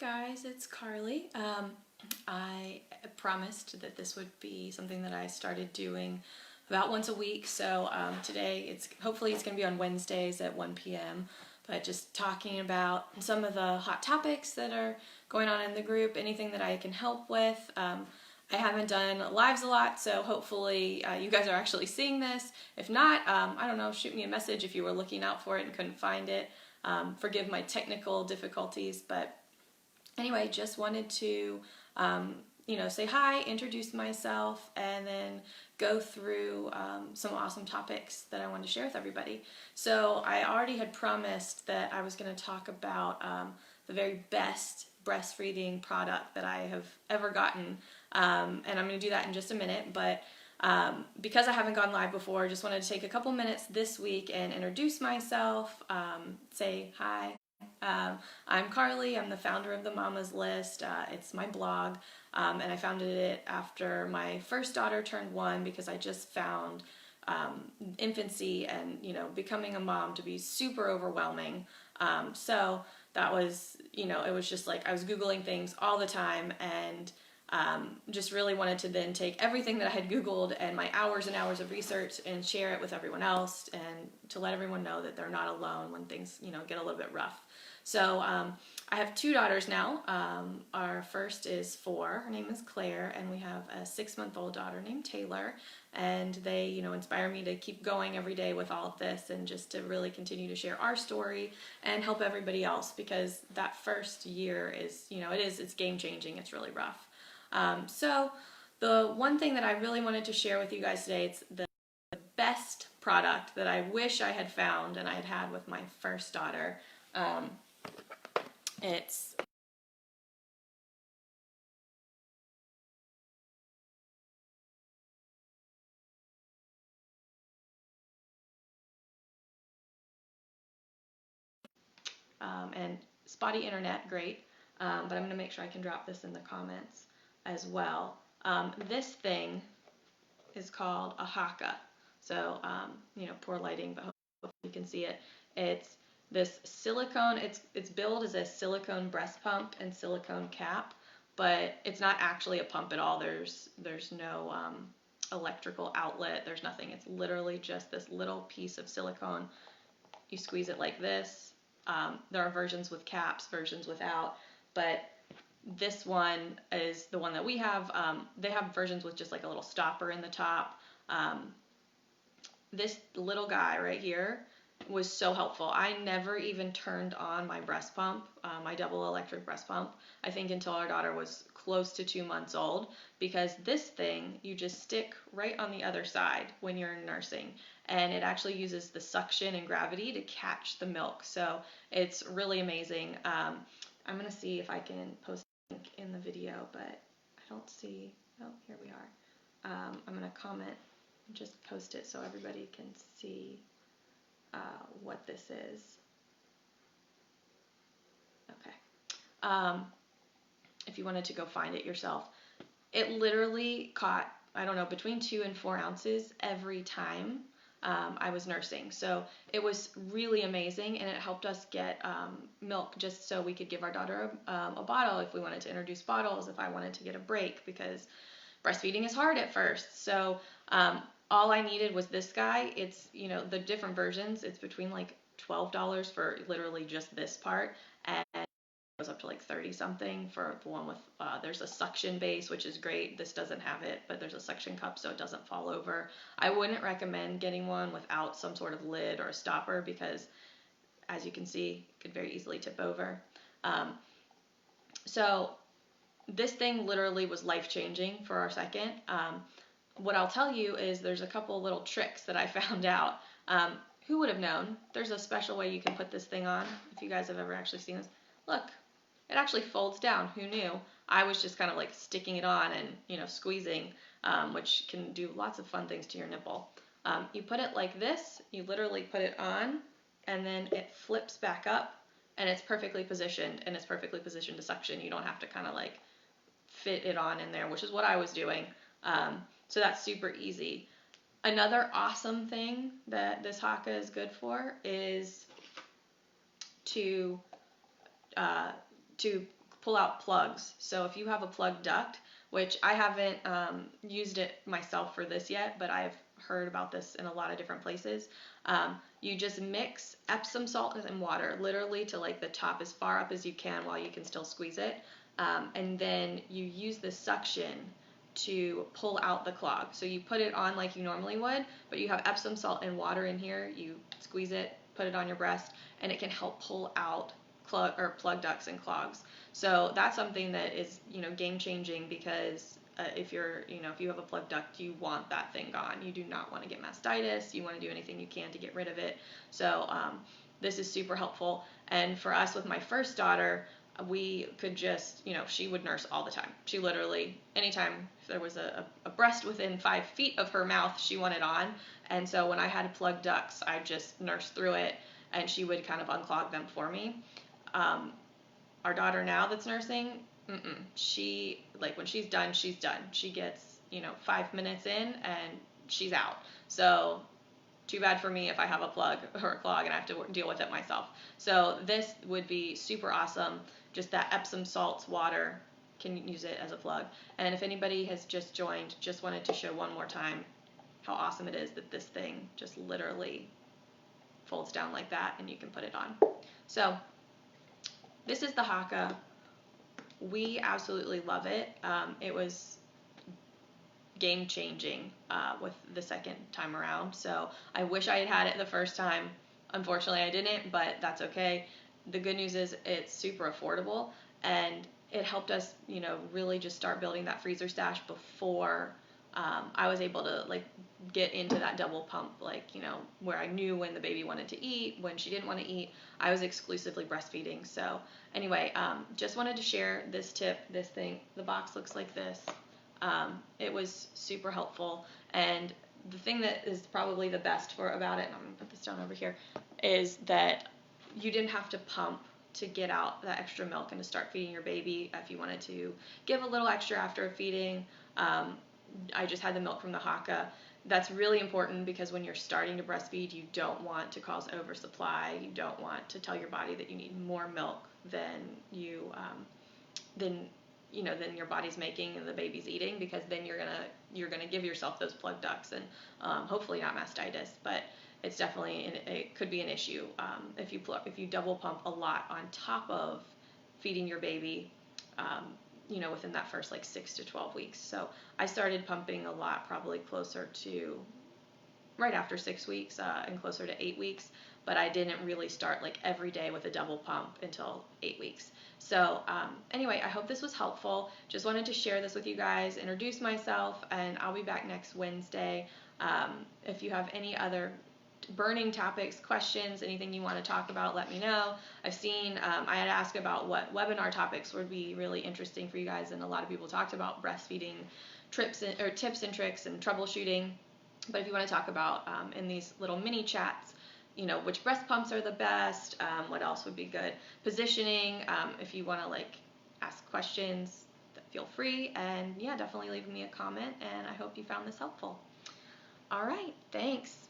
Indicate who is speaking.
Speaker 1: guys, it's Carly. I promised that this would be something that I started doing about once a week, so today hopefully it's going to be on Wednesdays at 1 p.m. But just talking about some of the hot topics that are going on in the group, anything that I can help with. I haven't done lives a lot, so hopefully you guys are actually seeing this. If not, I don't know, shoot me a message if you were looking out for it and couldn't find it. Forgive my technical difficulties, but anyway, just wanted to say hi, introduce myself, and then go through some awesome topics that I wanted to share with everybody. So I already had promised that I was going to talk about the very best breastfeeding product that I have ever gotten, and I'm going to do that in just a minute, but because I haven't gone live before, just wanted to take a couple minutes this week and introduce myself, say hi. I'm Carly. I'm the founder of the Mama's List. It's my blog, and I founded it after my first daughter turned 1 because I just found infancy and becoming a mom to be super overwhelming. So that was it was just like I was Googling things all the time and just really wanted to then take everything that I had Googled and my hours and hours of research and share it with everyone else and to let everyone know that they're not alone when things get a little bit rough. So I have 2 daughters now. Our first is 4. Her name is Claire, and we have a 6-month-old daughter named Taylor. And they, inspire me to keep going every day with all of this and just to really continue to share our story and help everybody else because that first year is, it's game-changing. It's really rough. So the one thing that I really wanted to share with you guys today, it's the best product that I wish I had found and I had had with my first daughter. It's and spotty internet, great, but I'm going to make sure I can drop this in the comments as well. This thing is called a Haakaa. So, poor lighting, but hopefully you can see it. It's this silicone, it's billed as a silicone breast pump and silicone cap, but it's not actually a pump at all. There's no electrical outlet. There's nothing. It's literally just this little piece of silicone. You squeeze it like this. There are versions with caps, versions without, but this one is the one that we have. They have versions with just like a little stopper in the top. This little guy right here was so helpful. I never even turned on my breast pump, my double electric breast pump, I think until our daughter was close to 2 months old, because this thing you just stick right on the other side when you're nursing, and it actually uses the suction and gravity to catch the milk. So it's really amazing. I'm going to see if I can post a link in the video, but I don't see, oh, here we are. I'm going to comment and just post it so everybody can see what this is. Okay. If you wanted to go find it yourself, it literally caught, I don't know, between 2 and 4 ounces every time I was nursing. So it was really amazing, and it helped us get milk just so we could give our daughter a bottle if we wanted to introduce bottles, if I wanted to get a break, because breastfeeding is hard at first. So all I needed was this guy. It's, the different versions, it's between like $12 for literally just this part, and it goes up to like 30 something for the one with, there's a suction base, which is great. This doesn't have it, but there's a suction cup so it doesn't fall over. I wouldn't recommend getting one without some sort of lid or a stopper because, as you can see, it could very easily tip over. So this thing literally was life-changing for our second. What I'll tell you is there's a couple little tricks that I found out. Who would have known? There's a special way you can put this thing on, if you guys have ever actually seen this. Look, it actually folds down. Who knew? I was just kind of like sticking it on and, squeezing, which can do lots of fun things to your nipple. You put it like this, you literally put it on, and then it flips back up, and it's perfectly positioned, and it's perfectly positioned to suction. You don't have to kind of like fit it on in there, which is what I was doing. So that's super easy. Another awesome thing that this Haakaa is good for is to pull out plugs. So if you have a plug duct, which I haven't used it myself for this yet, but I've heard about this in a lot of different places. You just mix Epsom salt and water, literally to like the top as far up as you can while you can still squeeze it. And then you use the suction to pull out the clog. So you put it on like you normally would, but you have Epsom salt and water in here. You squeeze it, put it on your breast, and it can help pull out plug ducts and clogs. So that's something that is, game changing, because if you have a plug duct, you want that thing gone. You do not want to get mastitis. You want to do anything you can to get rid of it. So this is super helpful. And for us with my first daughter, we could just, she would nurse all the time. She literally, anytime if there was a breast within 5 feet of her mouth, she wanted on. And so when I had plug ducts, I just nursed through it, and she would kind of unclog them for me. Our daughter now that's nursing, she, like, when she's done, she's done. She gets, 5 minutes in and she's out. So too bad for me if I have a plug or a clog and I have to deal with it myself. So this would be super awesome. Just that Epsom salts water, can use it as a plug. And if anybody has just joined, just wanted to show one more time how awesome it is that this thing just literally folds down like that and you can put it on. So this is the Haakaa. We absolutely love it. It was game changing with the second time around. So I wish I had had it the first time. Unfortunately, I didn't, but that's okay. The good news is it's super affordable, and it helped us, really just start building that freezer stash before I was able to get into that double pump, where I knew when the baby wanted to eat, when she didn't want to eat. I was exclusively breastfeeding. So anyway, just wanted to share this tip, this thing. The box looks like this. It was super helpful, and the thing that is probably the best about it, and I'm going to put this down over here, is that you didn't have to pump to get out that extra milk and to start feeding your baby. If you wanted to give a little extra after feeding, I just had the milk from the Haakaa. That's really important, because when you're starting to breastfeed, you don't want to cause oversupply. You don't want to tell your body that you need more milk than than your body's making and the baby's eating, because then you're gonna give yourself those plug ducts and hopefully not mastitis, but it's definitely it could be an issue if you double pump a lot on top of feeding your baby, within that first 6 to 12 weeks. So I started pumping a lot probably closer to right after 6 weeks and closer to 8 weeks, but I didn't really start every day with a double pump until 8 weeks. So anyway, I hope this was helpful. Just wanted to share this with you guys, introduce myself, and I'll be back next Wednesday. If you have any other burning topics, questions, anything you want to talk about, let me know. I've seen, I had asked about what webinar topics would be really interesting for you guys, and a lot of people talked about breastfeeding tips and tricks and troubleshooting. But if you want to talk about in these little mini chats, which breast pumps are the best, what else would be good, positioning, if you want to ask questions, feel free, and yeah, definitely leave me a comment, and I hope you found this helpful. All right, thanks.